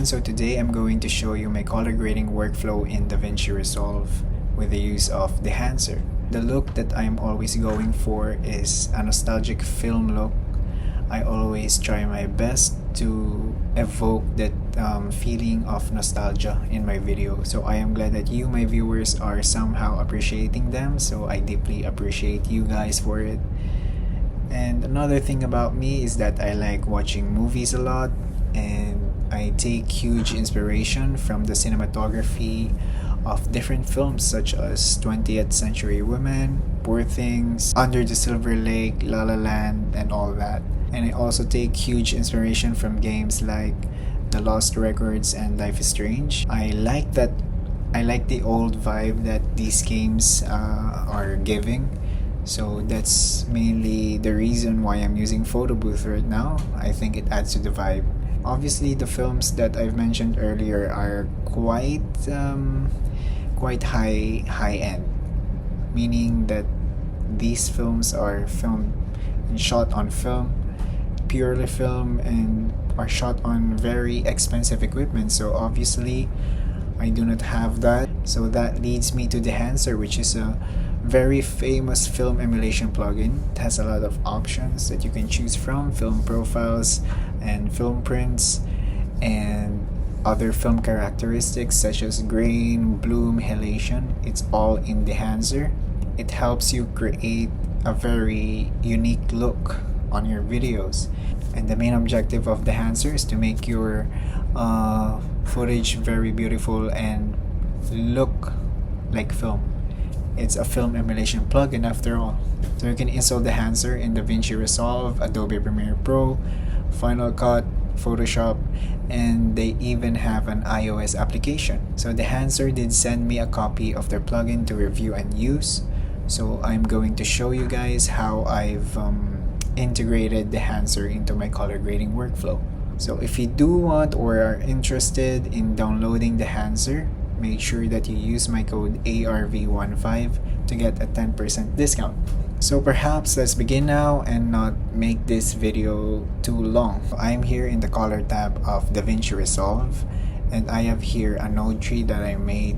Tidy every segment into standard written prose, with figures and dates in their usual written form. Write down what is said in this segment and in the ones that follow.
everyone, so today I'm going to show you my color grading workflow in DaVinci Resolve with the use of Dehancer. The look that I'm always going for is a nostalgic film look. I always try my best to evoke that feeling of nostalgia in my video. So I am glad that you, my viewers, are somehow appreciating them. So I deeply appreciate you guys for it. And another thing about me is that I like watching movies a lot, and I take huge inspiration from the cinematography of different films such as 20th Century Women, Poor Things, Under the Silver Lake, La La Land, and all that. And I also take huge inspiration from games like The Lost Records and Life is Strange. I like the old vibe that these games are giving. So that's mainly the reason why I'm using Photo Booth right now. I think it adds to the vibe. Obviously, the films that I've mentioned earlier are quite high end, meaning that these films are filmed and shot on film, purely film, and are shot on very expensive equipment. So obviously, I do not have that. So that leads me to Dehancer, which is a very famous film emulation plugin. It has a lot of options that you can choose from: film profiles and film prints and other film characteristics such as grain, bloom, halation. It's all in Dehancer. It helps you create a very unique look on your videos. And the main objective of Dehancer is to make your footage very beautiful and look like film. It's a film emulation plugin after all. So you can install Dehancer in DaVinci Resolve, Adobe Premiere Pro, Final Cut, Photoshop, and they even have an iOS application. So Dehancer did send me a copy of their plugin to review and use. So I'm going to show you guys how I've integrated Dehancer into my color grading workflow. So if you do want or are interested in downloading Dehancer, make sure that you use my code ARV15 to get a 10% discount. So perhaps let's begin now and not make this video too long. I'm here in the color tab of DaVinci Resolve, and I have here a node tree that I made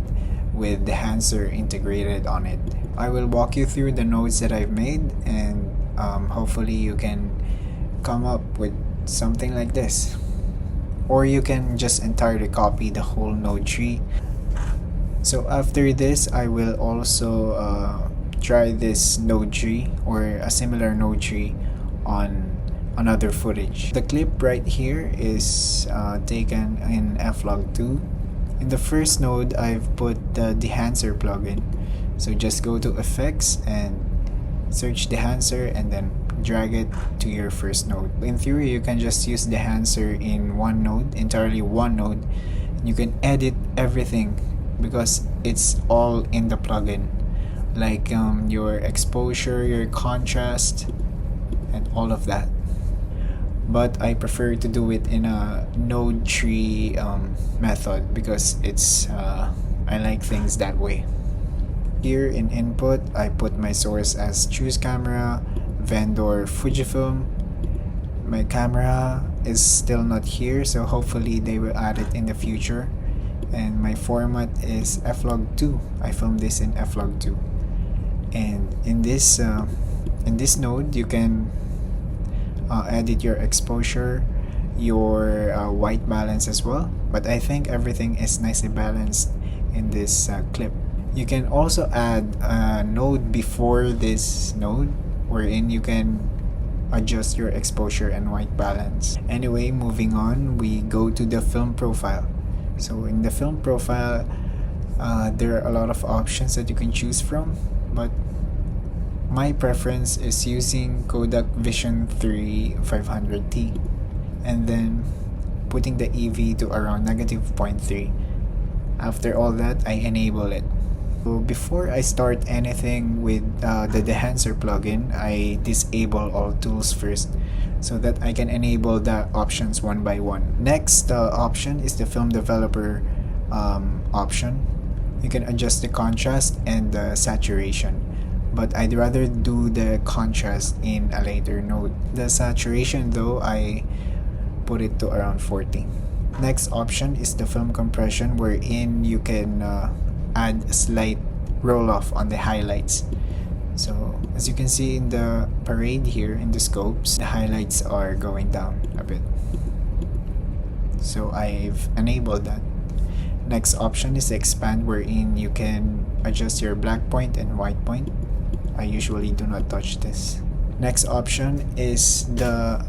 with Dehancer integrated on it. I will walk you through the nodes that I've made, and hopefully you can come up with something like this. Or you can just entirely copy the whole node tree. So after this, I will also try this node tree or a similar node tree on another footage. The clip right here is taken in F-Log2. In the first node, I've put the Dehancer plugin. So just go to Effects and search Dehancer and then drag it to your first node. In theory, you can just use Dehancer in one node, entirely one node. You can edit everything because it's all in the plugin, like your exposure, your contrast, and all of that. But I prefer to do it in a node tree method because it's I like things that way. Here in input, I put my source as choose camera, vendor Fujifilm. My camera is still not here, so hopefully they will add it in the future. And my format is F-Log2. I filmed this in F-Log2. And in this node, you can edit your exposure, your white balance as well. But I think everything is nicely balanced in this clip. You can also add a node before this node, wherein you can adjust your exposure and white balance. Anyway, moving on, we go to the film profile. So in the film profile, there are a lot of options that you can choose from, but my preference is using Kodak Vision 3 500T and then putting the EV to around -0.3. After all that, I enable it. So before I start anything with the Dehancer plugin, I disable all tools first so that I can enable the options one by one. Next option is the film developer option. You can adjust the contrast and the saturation, but I'd rather do the contrast in a later node. The saturation though, I put it to around 40. Next option is the film compression, wherein you can add a slight roll off on the highlights. So as you can see in the parade here in the scopes, the highlights are going down a bit. So I've enabled that. Next option is expand, wherein you can adjust your black point and white point. I usually do not touch this. Next option is the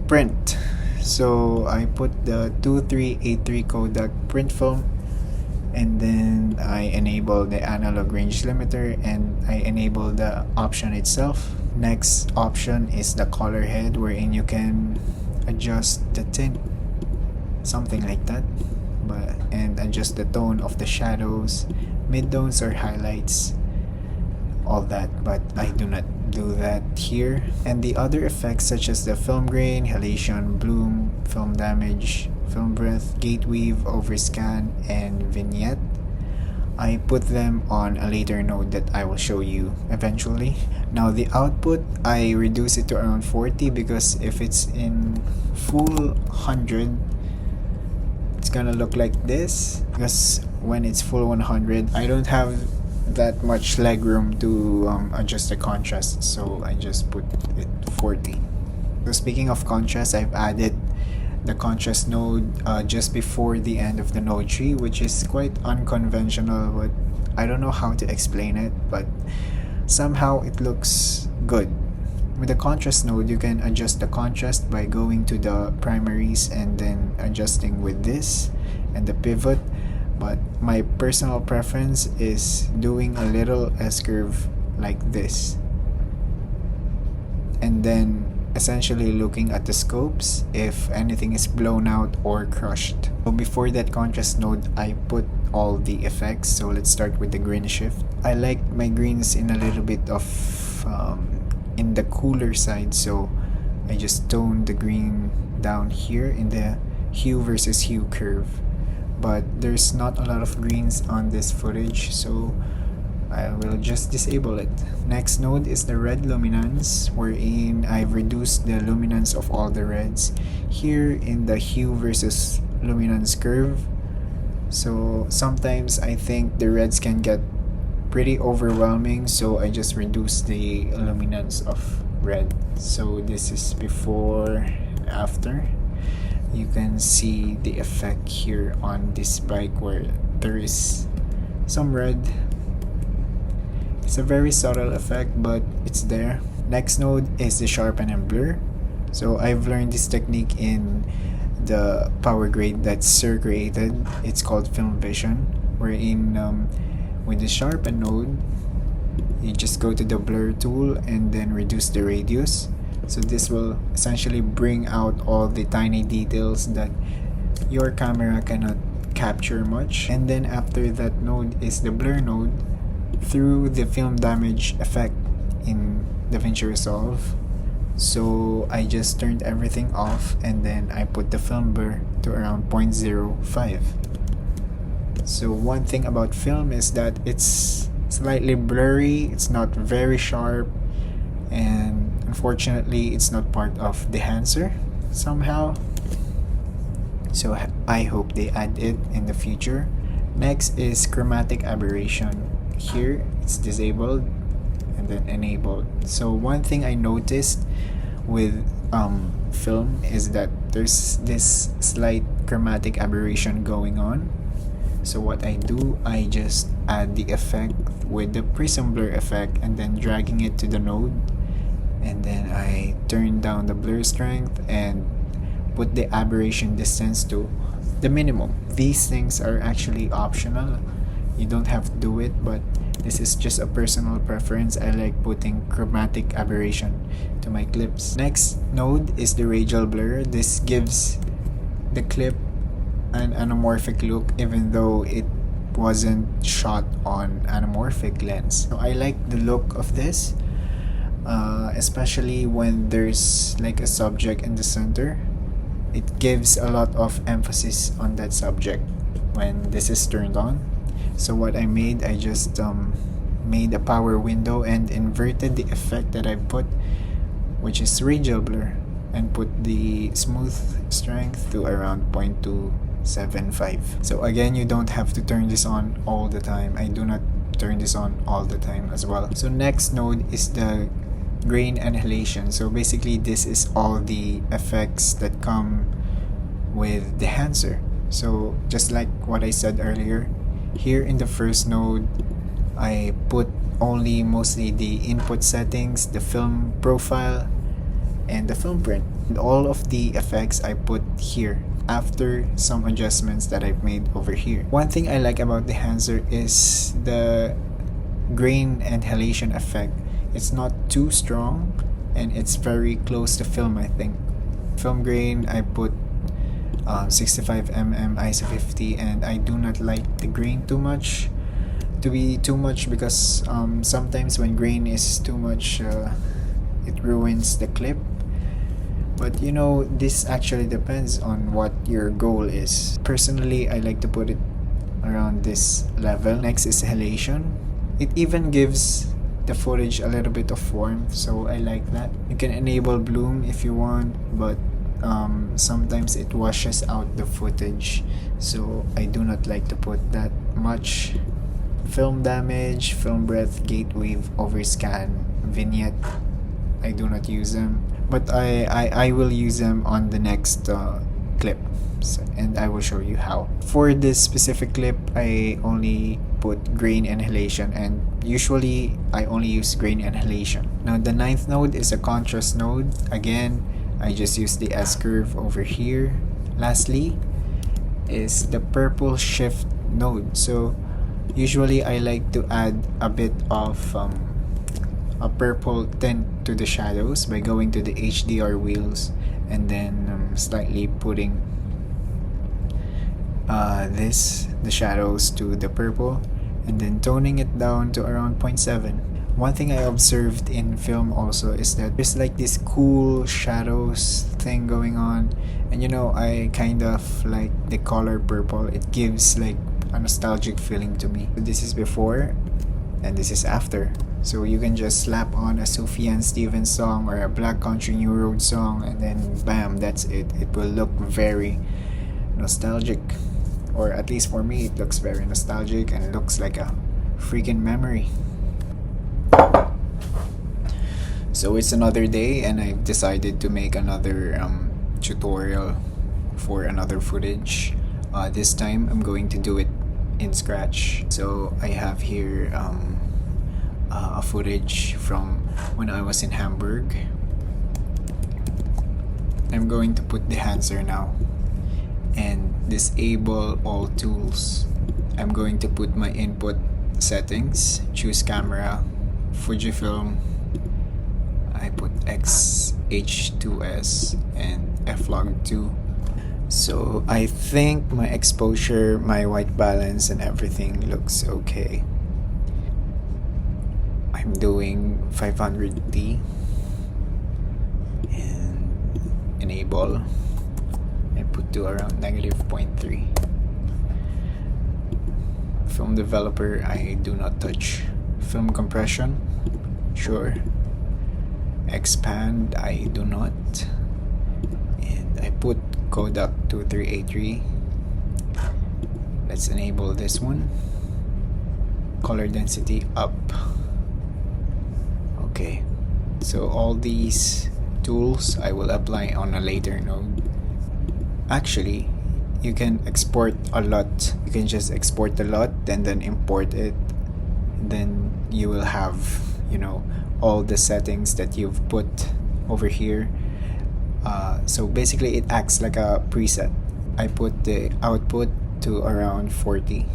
print. So I put the 2383 Kodak print film, and then I enable the analog range limiter, and I enable the option itself. Next option is the color head, wherein you can adjust the tint, something like that, and adjust the tone of the shadows, mid-tones or highlights, all that, but I do not do that here. And the other effects such as the film grain, halation, bloom, film damage, film breath, gate weave, overscan, and vignette, I put them on a later node that I will show you eventually. Now the output, I reduce it to around 40, because if it's in full 100, it's gonna look like this, because when it's full 100, I don't have that much leg room to adjust the contrast, so I just put it 40. So speaking of contrast, I've added the contrast node just before the end of the node tree, which is quite unconventional, but I don't know how to explain it, but somehow it looks good. With the contrast node, you can adjust the contrast by going to the primaries and then adjusting with this and the pivot, but my personal preference is doing a little S-curve like this, and then essentially looking at the scopes if anything is blown out or crushed. So before that contrast node, I put all the effects. So let's start with the green shift. I like my greens in a little bit of in the cooler side, so I just tone the green down here in the hue versus hue curve, but there's not a lot of greens on this footage, so I will just disable it. Next node is the red luminance, wherein I've reduced the luminance of all the reds here in the hue versus luminance curve. So sometimes I think the reds can get pretty overwhelming, so I just reduce the luminance of red. So this is before and after. You can see the effect here on this bike where there is some red. It's a very subtle effect, but it's there. Next node is the sharpen and blur. So I've learned this technique in the power grade that Sir created. It's called Film Vision, wherein with the sharpen node, you just go to the blur tool and then reduce the radius. So this will essentially bring out all the tiny details that your camera cannot capture much. And then after that node is the blur node. Through the film damage effect in DaVinci Resolve, so I just turned everything off, and then I put the film blur to around 0.05. So one thing about film is that it's slightly blurry, it's not very sharp, and unfortunately it's not part of Dehancer somehow, so I hope they add it in the future. Next is chromatic aberration. Here it's disabled and then enabled. So one thing I noticed with film is that there's this slight chromatic aberration going on. So what I do, I just add the effect with the prism blur effect and then dragging it to the node, and then I turn down the blur strength and put the aberration distance to the minimum. These things are actually optional. You don't have to do it, but this is just a personal preference. I like putting chromatic aberration to my clips. Next node is the radial blur. This gives the clip an anamorphic look even though it wasn't shot on anamorphic lens. So I like the look of this, especially when there's like a subject in the center. It gives a lot of emphasis on that subject when this is turned on. So what I made, I just made a power window and inverted the effect that I put, which is radial blur. and put the smooth strength to around 0.275. So again, you don't have to turn this on all the time. I do not turn this on all the time as well. So next node is the grain annihilation. So basically this is all the effects that come with Dehancer. So just like what I said earlier, here in the first node I put only mostly the input settings, the film profile, and the film print. And all of the effects I put here after some adjustments that I've made over here. One thing I like about the Dehancer is the grain annihilation effect. It's not too strong and it's very close to film, I think. Film grain, I put 65mm ISO 50, and I do not like the grain too much. To be too much because sometimes when grain is too much, it ruins the clip. But you know, this actually depends on what your goal is. Personally, I like to put it around this level. Next is halation. It even gives the footage a little bit of warmth, so I like that. You can enable bloom if you want, but sometimes it washes out the footage, so I do not like to put that much. Film damage, film breadth, gate wave, overscan, vignette, I do not use them, but I will use them on the next clip, and I will show you how. For this specific clip, I only put grain annihilation, and usually I only use grain annihilation. Now the 9th node is a contrast node. Again, I just use the S-curve over here. Lastly is the purple shift node. So usually I like to add a bit of a purple tint to the shadows by going to the HDR wheels and then slightly putting the shadows to the purple and then toning it down to around 0.7. One thing I observed in film also is that there's like this cool shadows thing going on, and you know, I kind of like the color purple. It gives like a nostalgic feeling to me. This is before and this is after. So you can just slap on a Sufjan Stevens song or a Black Country New Road song and then bam, that's it. It will look very nostalgic, or at least for me it looks very nostalgic and it looks like a freaking memory. So it's another day and I've decided to make another tutorial for another footage. This time I'm going to do it in Scratch. So I have here a footage from when I was in Hamburg. I'm going to put the Dehancer now and disable all tools. I'm going to put my input settings, choose camera, Fujifilm, I put XH2S and F-Log2. So I think my exposure, my white balance and everything looks okay. I'm doing 500p and enable. I put to around -0.3. Film developer, I do not touch. Film compression, sure. Expand, I do not. And I put Kodak 2383. Let's enable this one. Color density up. Okay, so all these tools I will apply on a later node. Actually, you can export a lot. You can just export a lot and then import it. Then you will have, you know, all the settings that you've put over here. So basically it acts like a preset. I put the output to around 40.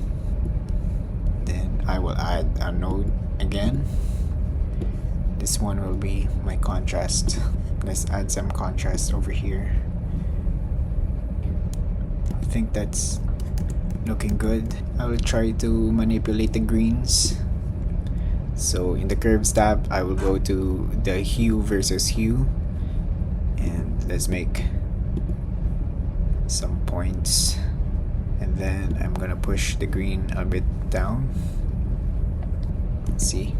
Then I will add a node again. This one will be my contrast. Let's add some contrast over here. I think that's looking good. I will try to manipulate the greens. So in the curves tab, I will go to the hue versus hue and let's make some points, and then I'm gonna push the green a bit down. Let's see.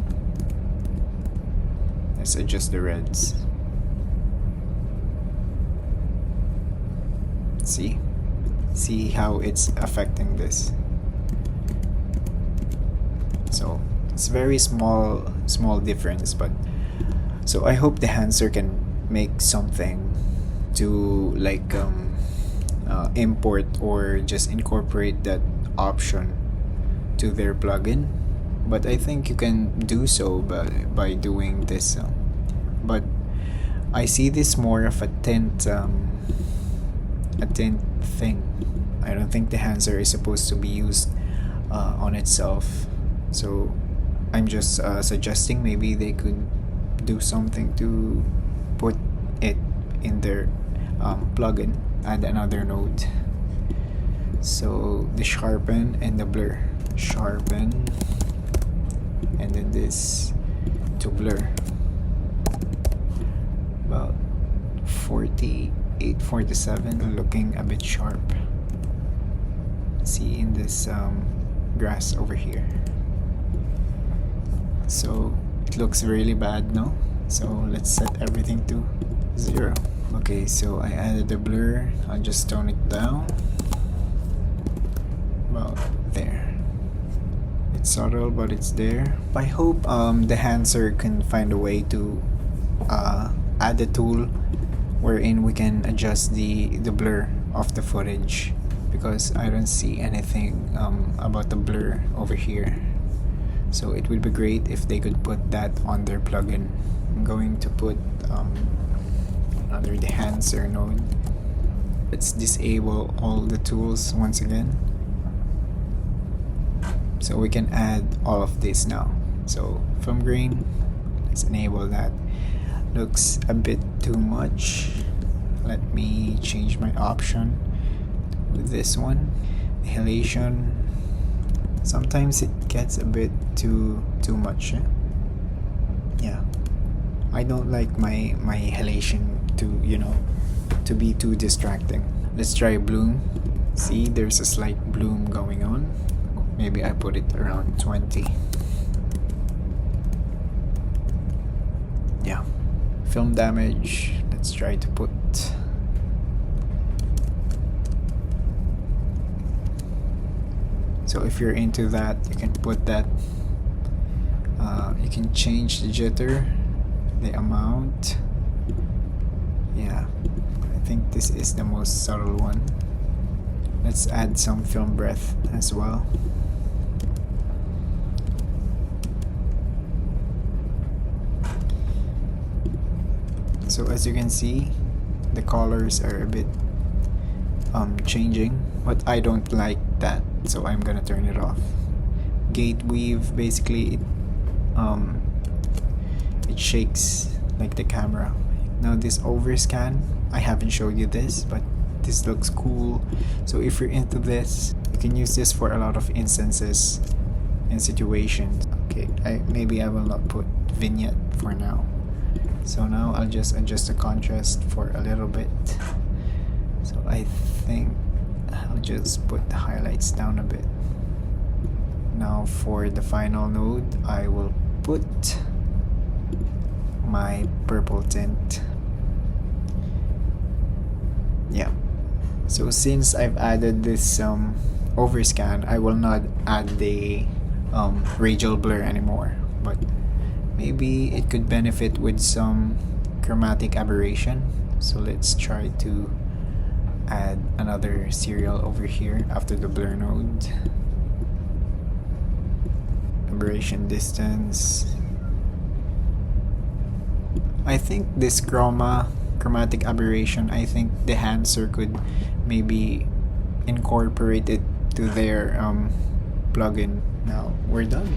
Let's adjust the reds. see how it's affecting this. So it's very small difference, but so I hope Dehancer can make something to like import or just incorporate that option to their plugin. But I think you can do so by doing this. But I see this more of a tint thing. I don't think Dehancer is supposed to be used on itself. So I'm just suggesting maybe they could do something to put it in their plugin, add another node. So the sharpen and the blur. Sharpen, and then this to blur. About 48, 47, looking a bit sharp. See in this grass over here. So it looks really bad, no? So let's set everything to 0. Okay, so I added the blur. I'll just tone it down. About there. It's subtle, but it's there. I hope Dehancer can find a way to add a tool wherein we can adjust the blur of the footage, because I don't see anything about the blur over here. So it would be great if they could put that on their plugin. I'm going to put another Dehancer node. Let's disable all the tools once again, so we can add all of this now. So film grain, let's enable that. Looks a bit too much. Let me change my option with this one. Halation, sometimes it gets a bit too much. Yeah, I don't like my halation to be too distracting. Let's try bloom. See, there's a slight bloom going on. Maybe I put it around 20. Yeah. Film damage, let's try to put so if you're into that, you can put that. You can change the jitter, the amount. Yeah, I think this is the most subtle one. Let's add some film breadth as well. So as you can see, the colors are a bit changing, but I don't like that, so I'm gonna turn it off. Gate weave, basically it shakes like the camera. Now this overscan, I haven't showed you this, but this looks cool. So if you're into this, you can use this for a lot of instances and situations. Okay, maybe I will not put vignette for now. So now I'll just adjust the contrast for a little bit. So I think I'll just put the highlights down a bit. Now for the final node, I will put my purple tint. Yeah. So since I've added this overscan, I will not add the radial blur anymore, but maybe it could benefit with some chromatic aberration. So let's try to add another serial over here after the blur node. Aberration distance. I think this chromatic aberration, I think Dehancer could maybe incorporate it to their plugin. Now we're done.